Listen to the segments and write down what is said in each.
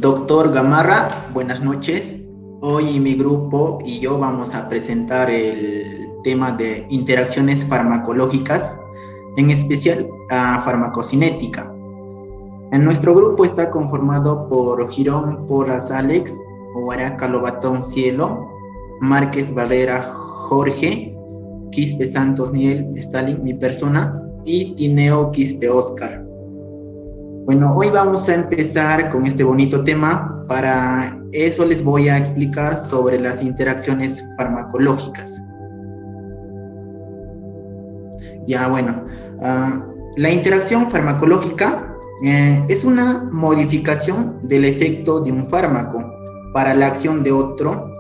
Doctor Gamarra, buenas noches. Hoy mi grupo y yo vamos a presentar el tema de interacciones farmacológicas, en especial a farmacocinética. En nuestro grupo está conformado por Girón Porras Alex, Huaraca Lobatón Cielo, Márquez Barrera Jorge, Quispe Santos Niel Stalin, mi persona, y Tineo Quispe Oscar. Bueno, hoy vamos a empezar con este bonito tema. Para eso les voy a explicar sobre las interacciones farmacológicas. Ya, bueno, la interacción farmacológica es una modificación del efecto de un fármaco para la acción de otro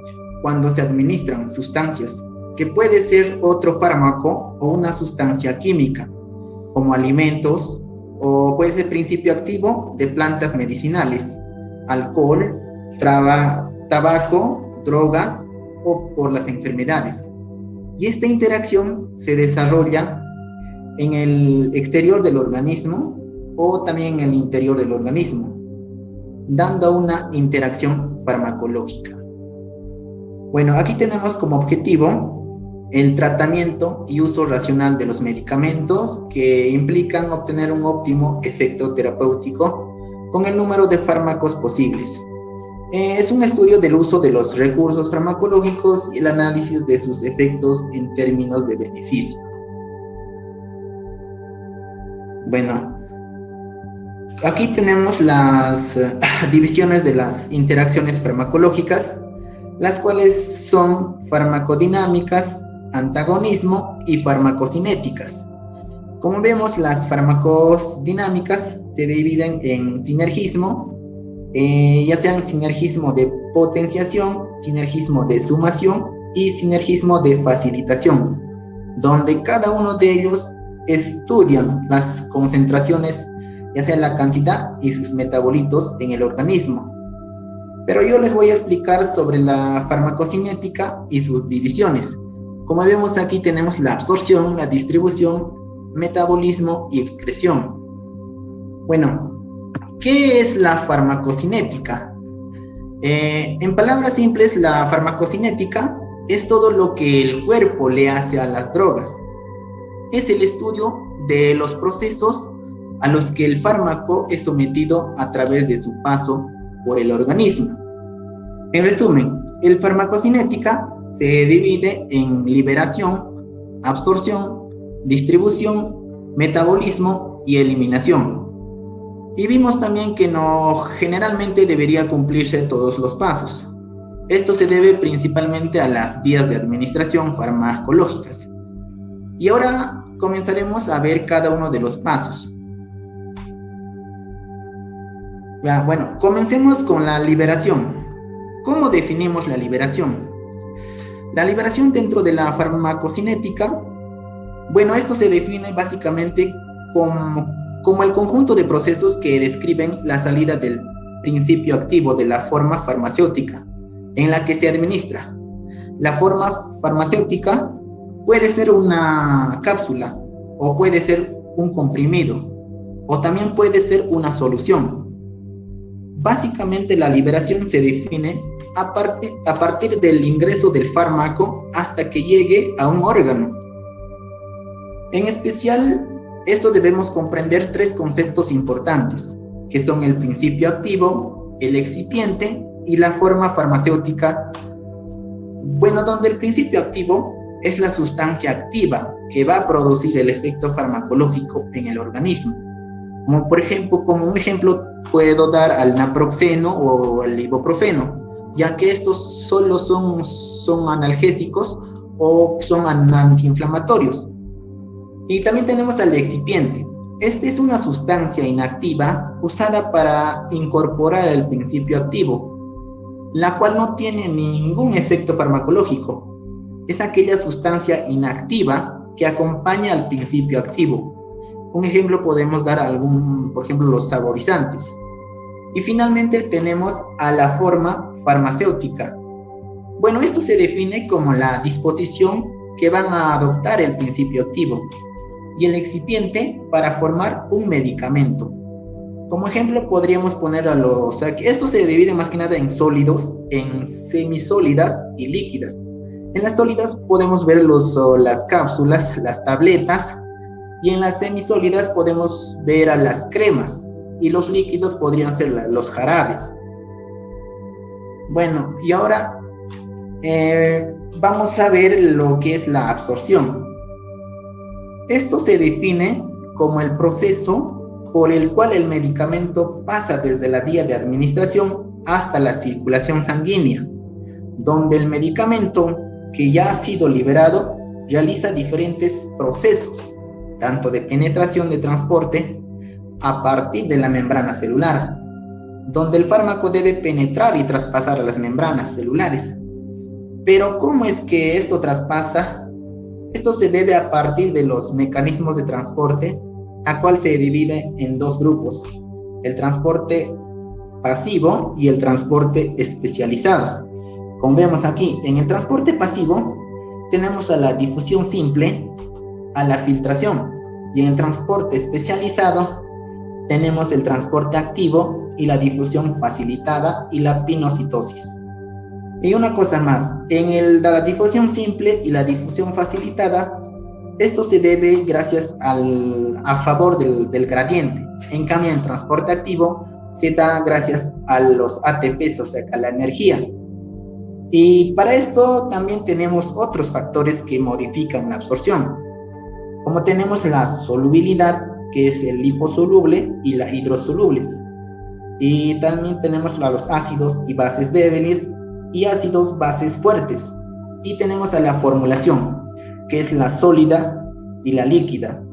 cuando se administran sustancias, que puede ser otro fármaco o una sustancia química, como alimentos, o puede ser principio activo de plantas medicinales, alcohol, tabaco, drogas o por las enfermedades. Y esta interacción se desarrolla en el exterior del organismo o también en el interior del organismo, dando una interacción farmacológica. Bueno, aquí tenemos como objetivo el tratamiento y uso racional de los medicamentos que implican obtener un óptimo efecto terapéutico con el número de fármacos posibles. Es un estudio del uso de los recursos farmacológicos y el análisis de sus efectos en términos de beneficio. Bueno, aquí tenemos las divisiones de las interacciones farmacológicas, las cuales son farmacodinámicas, antagonismo y farmacocinéticas. Como vemos, las farmacodinámicas se dividen en sinergismo, ya sean sinergismo de potenciación, sinergismo de sumación y sinergismo de facilitación, donde cada uno de ellos estudian las concentraciones, ya sea la cantidad y sus metabolitos en el organismo. Pero yo les voy a explicar sobre la farmacocinética y sus divisiones. Como vemos aquí tenemos la absorción, la distribución, metabolismo y excreción. Bueno, ¿qué es la farmacocinética? En palabras simples, la farmacocinética es todo lo que el cuerpo le hace a las drogas. Es el estudio de los procesos a los que el fármaco es sometido a través de su paso por el organismo. En resumen, el farmacocinética se divide en liberación, absorción, distribución, metabolismo y eliminación. Y vimos también que no generalmente debería cumplirse todos los pasos. Esto se debe principalmente a las vías de administración farmacológicas. Y ahora comenzaremos a ver cada uno de los pasos. Bueno, comencemos con la liberación. ¿Cómo definimos la liberación? La liberación dentro de la farmacocinética, bueno, esto se define básicamente como el conjunto de procesos que describen la salida del principio activo de la forma farmacéutica en la que se administra. La forma farmacéutica puede ser una cápsula o puede ser un comprimido o también puede ser una solución. Básicamente la liberación se define a partir del ingreso del fármaco hasta que llegue a un órgano. En especial, esto debemos comprender tres conceptos importantes, que son el principio activo, el excipiente y la forma farmacéutica. Bueno, donde el principio activo es la sustancia activa que va a producir el efecto farmacológico en el organismo. Como un ejemplo puedo dar al naproxeno o al ibuprofeno, ya que estos solo son analgésicos o son antiinflamatorios. Y también tenemos al excipiente. Este es una sustancia inactiva usada para incorporar el principio activo, la cual no tiene ningún efecto farmacológico. Es aquella sustancia inactiva que acompaña al principio activo. Un ejemplo podemos dar por ejemplo, los saborizantes. Y finalmente tenemos a la forma farmacéutica. Bueno, esto se define como la disposición que van a adoptar el principio activo y el excipiente para formar un medicamento. Como ejemplo podríamos poner o sea, que esto se divide más que nada en sólidos, en semisólidas y líquidas. En las sólidas podemos ver las cápsulas, las tabletas, y en las semisólidas podemos ver a las cremas, y los líquidos podrían ser los jarabes. Bueno, y ahora vamos a ver lo que es la absorción. Esto se define como el proceso por el cual el medicamento pasa desde la vía de administración hasta la circulación sanguínea, donde el medicamento que ya ha sido liberado realiza diferentes procesos, tanto de penetración de transporte a partir de la membrana celular, donde el fármaco debe penetrar y traspasar a las membranas celulares. Pero ¿cómo es que esto traspasa? Esto se debe a partir de los mecanismos de transporte, a cual se divide en dos grupos: el transporte pasivo y el transporte especializado. Como vemos aquí, en el transporte pasivo tenemos a la difusión simple, a la filtración, y en el transporte especializado tenemos el transporte activo y la difusión facilitada y la pinocitosis. Y una cosa más, en la difusión simple y la difusión facilitada, esto se debe gracias a favor del gradiente. En cambio, en transporte activo se da gracias a los ATPs, o sea, a la energía. Y para esto también tenemos otros factores que modifican la absorción, como tenemos la solubilidad, que es el liposoluble y la hidrosolubles. Y también tenemos los ácidos y bases débiles y ácidos bases fuertes. Y tenemos a la formulación, que es la sólida y la líquida.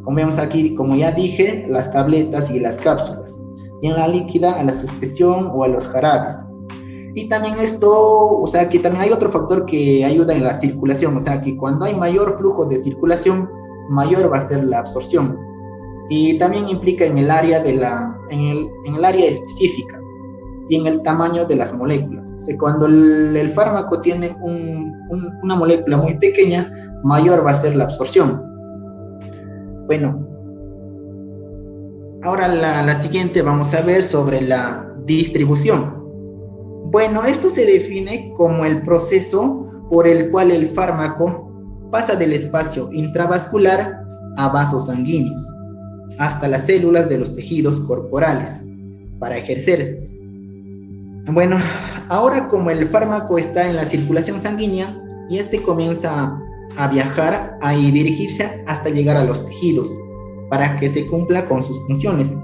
Como vemos aquí, como ya dije, las tabletas y las cápsulas. Y en la líquida a la suspensión o a los jarabes. Y también esto, o sea, que también hay otro factor que ayuda en la circulación, o sea, que cuando hay mayor flujo de circulación, mayor va a ser la absorción. Y también implica en el área en el área específica y en el tamaño de las moléculas. O sea, cuando el fármaco tiene una molécula muy pequeña, mayor va a ser la absorción. Bueno, ahora la siguiente vamos a ver sobre la distribución. Bueno, esto se define como el proceso por el cual el fármaco pasa del espacio intravascular a vasos sanguíneos, hasta las células de los tejidos corporales, para ejercer. Bueno, ahora como el fármaco está en la circulación sanguínea, y este comienza a viajar y dirigirse hasta llegar a los tejidos, para que se cumpla con sus funciones.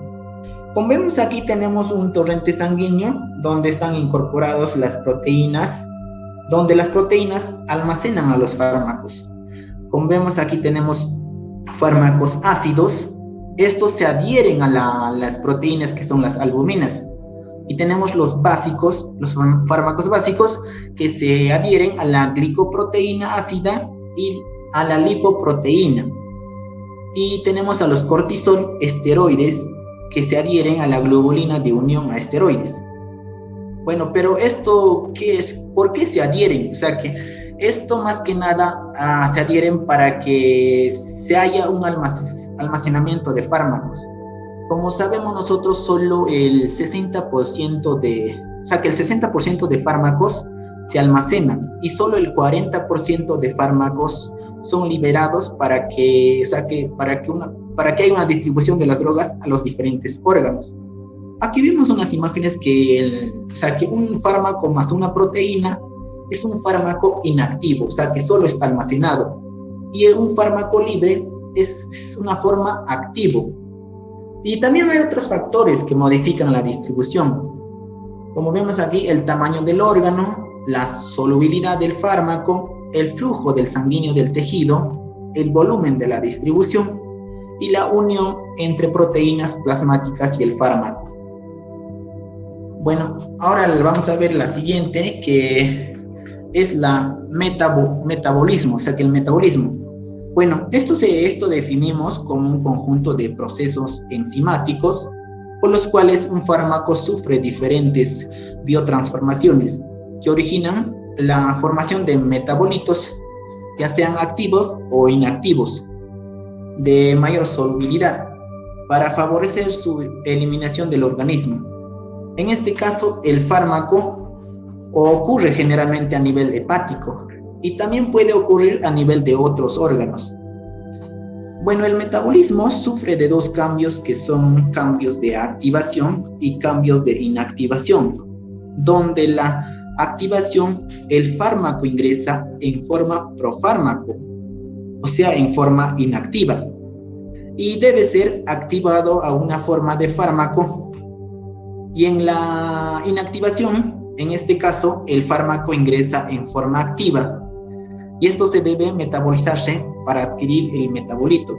Como vemos aquí tenemos un torrente sanguíneo donde están incorporados las proteínas, donde las proteínas almacenan a los fármacos. Como vemos aquí tenemos fármacos ácidos, estos se adhieren a las proteínas que son las albuminas. Y tenemos los básicos, los fármacos básicos que se adhieren a la glicoproteína ácida y a la lipoproteína. Y tenemos a los cortisol esteroides que se adhieren a la globulina de unión a esteroides. Bueno, pero esto, ¿qué es? ¿Por qué se adhieren? O sea que esto más que nada se adhieren para que se haya un almacenamiento de fármacos. Como sabemos nosotros, solo el 60% que el 60% de fármacos se almacenan y solo el 40% de fármacos son liberados para que haya una distribución de las drogas a los diferentes órganos. Aquí vemos unas imágenes que un fármaco más una proteína es un fármaco inactivo, o sea que solo está almacenado, y un fármaco libre es una forma activo. Y también hay otros factores que modifican la distribución. Como vemos aquí, el tamaño del órgano, la solubilidad del fármaco, el flujo del sanguíneo del tejido, el volumen de la distribución y la unión entre proteínas plasmáticas y el fármaco. Bueno, ahora vamos a ver la siguiente, que es la metabolismo, o sea que el metabolismo. Bueno, esto definimos como un conjunto de procesos enzimáticos por los cuales un fármaco sufre diferentes biotransformaciones que originan la formación de metabolitos, ya sean activos o inactivos, de mayor solubilidad. para favorecer su eliminación del organismo. En este caso, el fármaco ocurre generalmente a nivel hepático y también puede ocurrir a nivel de otros órganos. Bueno, el metabolismo sufre de dos cambios que son cambios de activación y cambios de inactivación, donde la activación, el fármaco ingresa en forma profármaco, o sea, en forma inactiva, y debe ser activado a una forma de fármaco. Y en la inactivación, en este caso, el fármaco ingresa en forma activa, y esto se debe metabolizarse para adquirir el metabolito.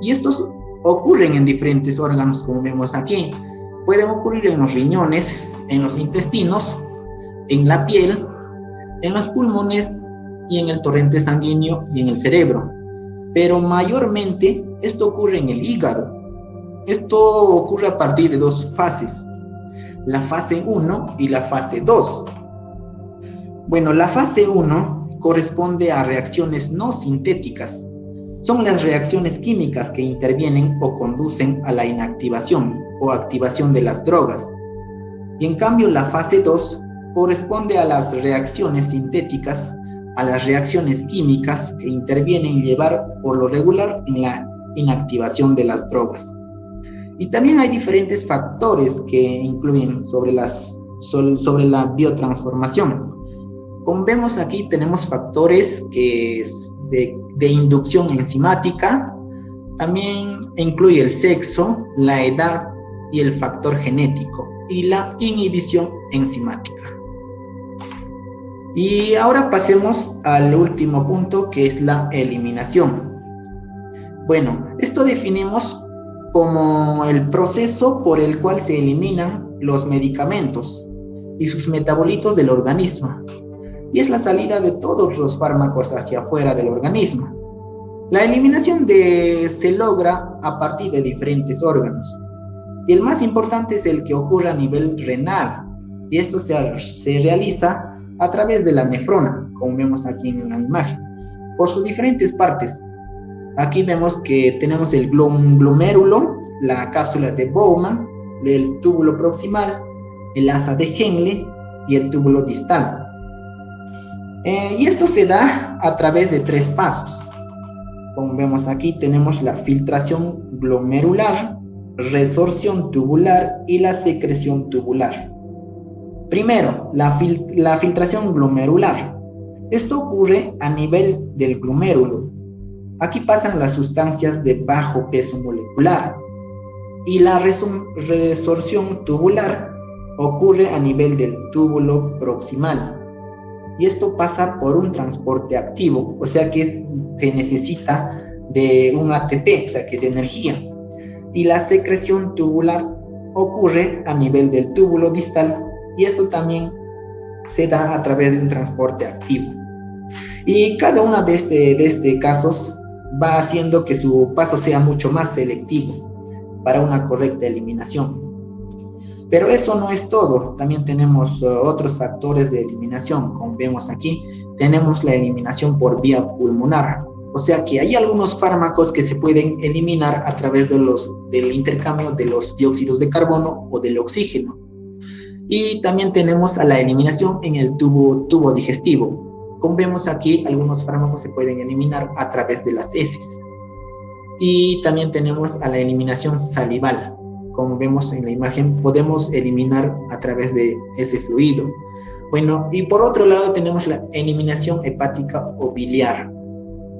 Y estos ocurren en diferentes órganos, como vemos aquí. Pueden ocurrir en los riñones, en los intestinos, en la piel, en los pulmones y en el torrente sanguíneo y en el cerebro. Pero mayormente esto ocurre en el hígado. Esto ocurre a partir de dos fases, la fase 1 y la fase 2. Bueno, la fase 1 corresponde a reacciones no sintéticas. Son las reacciones químicas que intervienen o conducen a la inactivación o activación de las drogas. Y en cambio la fase 2 corresponde a las reacciones sintéticas, a las reacciones químicas que intervienen en llevar por lo regular en la inactivación de las drogas. Y también hay diferentes factores que influyen sobre la biotransformación. Como vemos aquí, tenemos factores que de inducción enzimática, también incluye el sexo, la edad y el factor genético y la inhibición enzimática. Y ahora pasemos al último punto, que es la eliminación. Bueno, esto definimos como el proceso por el cual se eliminan los medicamentos y sus metabolitos del organismo, y es la salida de todos los fármacos hacia afuera del organismo. La eliminación se logra a partir de diferentes órganos, y el más importante es el que ocurre a nivel renal, y esto se realiza a través de la nefrona, como vemos aquí en la imagen, por sus diferentes partes. Aquí vemos que tenemos el glomérulo, la cápsula de Bowman, el túbulo proximal, el asa de Henle y el túbulo distal. Y esto se da a través de tres pasos. Como vemos aquí, tenemos la filtración glomerular, resorción tubular y la secreción tubular. Primero, la filtración glomerular. Esto ocurre a nivel del glomérulo. Aquí pasan las sustancias de bajo peso molecular. Y la resorción tubular ocurre a nivel del túbulo proximal. Y esto pasa por un transporte activo, o sea que se necesita de un ATP, o sea que de energía. Y la secreción tubular ocurre a nivel del túbulo distal, y esto también se da a través de un transporte activo. Y cada uno de estos casos va haciendo que su paso sea mucho más selectivo para una correcta eliminación. Pero eso no es todo, también tenemos otros factores de eliminación, como vemos aquí. Tenemos la eliminación por vía pulmonar, o sea que hay algunos fármacos que se pueden eliminar a través del intercambio de los dióxidos de carbono o del oxígeno. Y también tenemos a la eliminación en el tubo digestivo. Como vemos aquí, algunos fármacos se pueden eliminar a través de las heces. Y también tenemos a la eliminación salival. Como vemos en la imagen, podemos eliminar a través de ese fluido. Bueno, y por otro lado tenemos la eliminación hepática o biliar.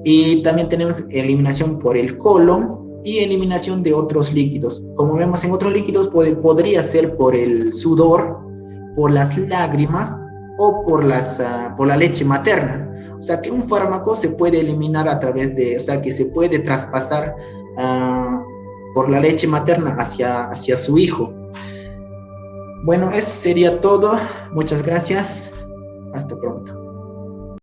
Y también tenemos eliminación por el colon y eliminación de otros líquidos. Como vemos en otros líquidos, podría ser por el sudor, por las lágrimas o por la leche materna. O sea que un fármaco se puede eliminar a través o sea que se puede traspasar por la leche materna hacia su hijo. Bueno, eso sería todo. Muchas gracias. Hasta pronto.